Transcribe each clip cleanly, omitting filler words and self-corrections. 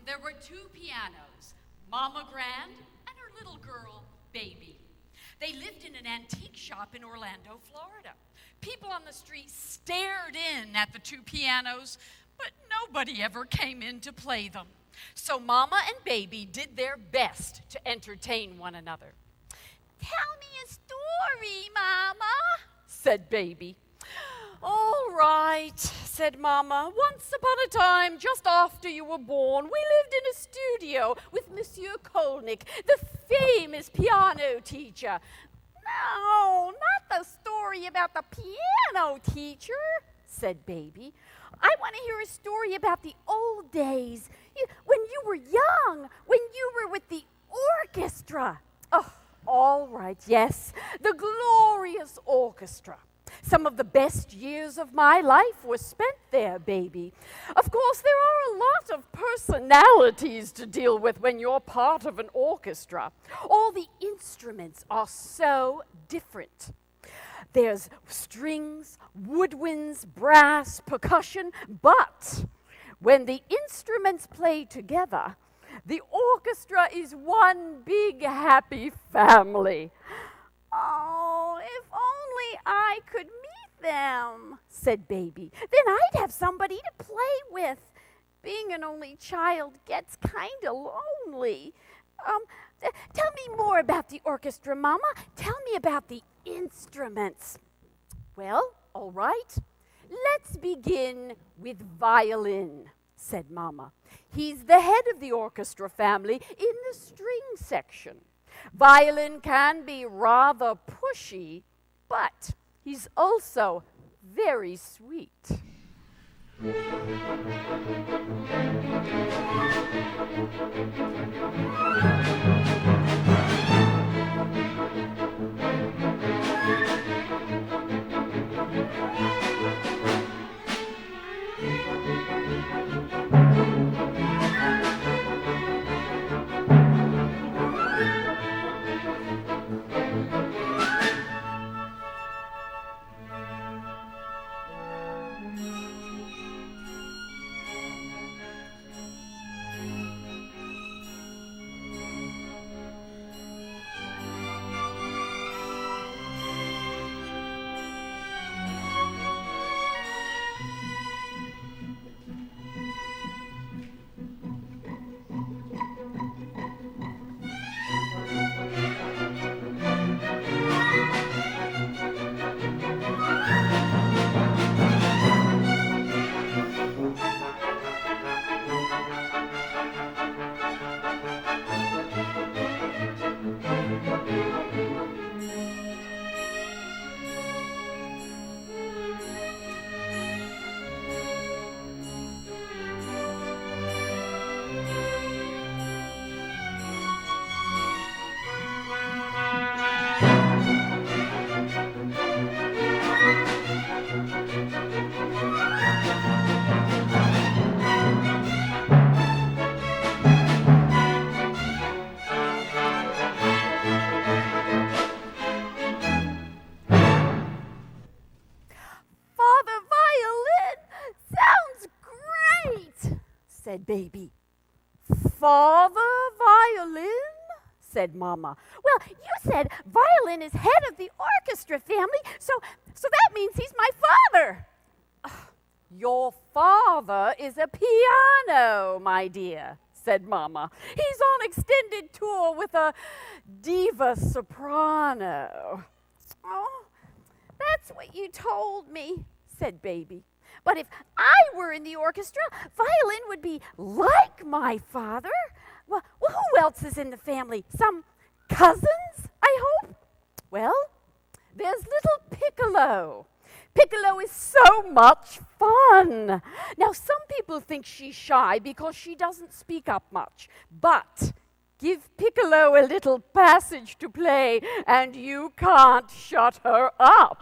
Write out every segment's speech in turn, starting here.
there were two pianos, Mama Grand and her little girl, Baby. They lived in an antique shop in Orlando, Florida. People on the street stared in at the two pianos, but nobody ever came in to play them. So Mama and Baby did their best to entertain one another. "Tell me a story, Mama," said Baby. "All right," said Mama. "Once upon a time, just after you were born, we lived in a studio with Monsieur Kolnick, the famous piano teacher." "No, not the story about the piano teacher," said Baby. "I want to hear a story about the old days, when you were young, when you were with the orchestra." "Oh, all right, yes, the glorious orchestra. Some of the best years of my life were spent there, Baby. Of course, there are a lot of personalities to deal with when you're part of an orchestra. All the instruments are so different. There's strings, woodwinds, brass, percussion, but when the instruments play together, the orchestra is one big happy family." "Oh, if only I could meet them," said Baby. "Then I'd have somebody to play with. Being an only child gets kind of lonely. Tell me more about the orchestra, Mama. Tell me about the instruments." "Well, all right. Let's begin with violin," said Mama. "He's the head of the orchestra family in the string section. Violin can be rather pushy, but he's also very sweet." "Father Violin sounds great," said Baby. "Father Violin?" said Mama. "Well, you said Violin is head of the orchestra family, so that means he's my father." "Your father is a piano, my dear," said Mama. "He's on extended tour with a diva soprano." "Oh, that's what you told me," said Baby. "But if I were in the orchestra, Violin would be like my father. Well, who else is in the family? Some cousins, I hope?" "Well, there's little Piccolo. Piccolo is so much fun. Now, some people think she's shy because she doesn't speak up much, but give Piccolo a little passage to play and you can't shut her up."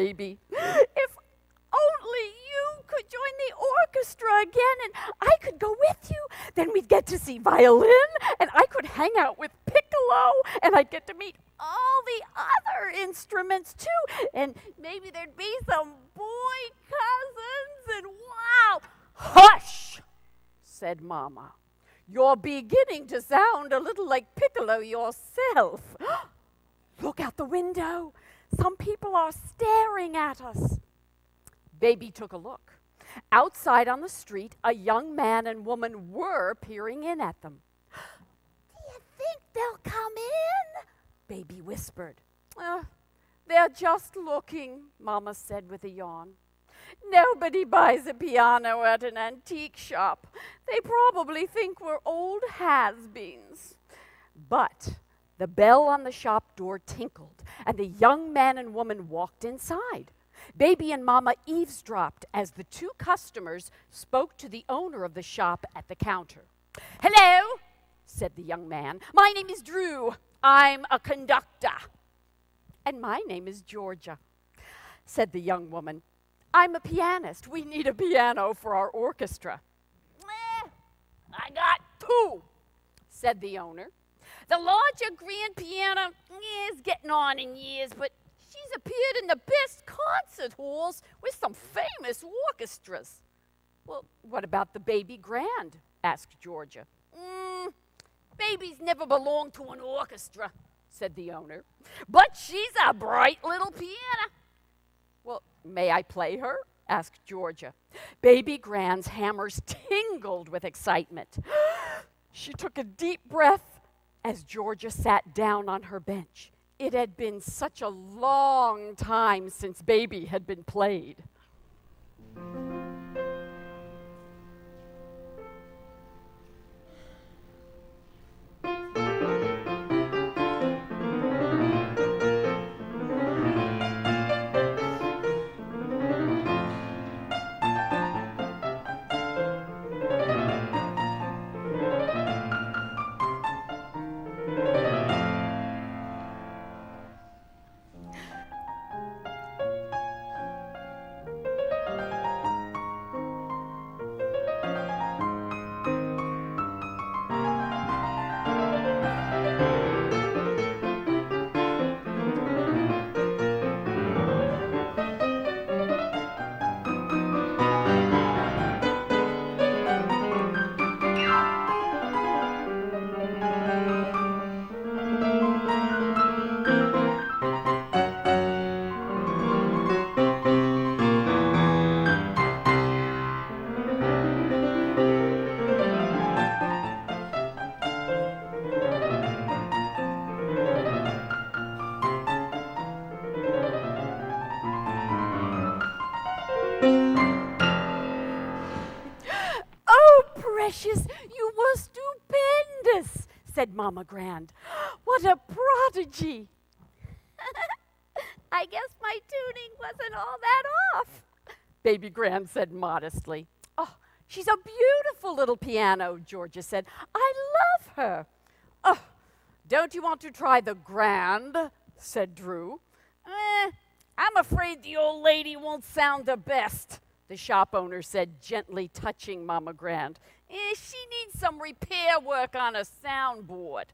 Baby. "If only you could join the orchestra again and I could go with you. Then we'd get to see violin and I could hang out with piccolo and I'd get to meet all the other instruments too. And maybe there'd be some boy cousins and wow." "Hush," said Mama. "You're beginning to sound a little like Piccolo yourself." "Look out the window. Some people are staring at us." Baby took a look. Outside on the street, a young man and woman were peering in at them. "Do you think they'll come in?" Baby whispered. "They're just looking," Mama said with a yawn. "Nobody buys a piano at an antique shop. They probably think we're old has-beens." But the bell on the shop door tinkled, and a young man and woman walked inside. Baby and Mama eavesdropped as the two customers spoke to the owner of the shop at the counter. "Hello," said the young man. "My name is Drew. I'm a conductor." "And my name is Georgia," said the young woman. "I'm a pianist. We need a piano for our orchestra." "I got two," said the owner. "The larger grand piano is getting on in years, but she's appeared in the best concert halls with some famous orchestras." "Well, what about the baby grand?" asked Georgia. "Baby's never belonged to an orchestra," said the owner. "But she's a bright little piano." "Well, may I play her?" asked Georgia. Baby Grand's hammers tingled with excitement. She took a deep breath as Georgia sat down on her bench. It had been such a long time since Baby had been played. "Precious, you were stupendous," said Mama Grand. "What a prodigy." "I guess my tuning wasn't all that off," Baby Grand said modestly. "Oh, she's a beautiful little piano," Georgia said. "I love her." "Oh, don't you want to try the grand?" said Drew. "I'm afraid the old lady won't sound the best," the shop owner said, gently touching Mama Grand. "She needs some repair work on a soundboard."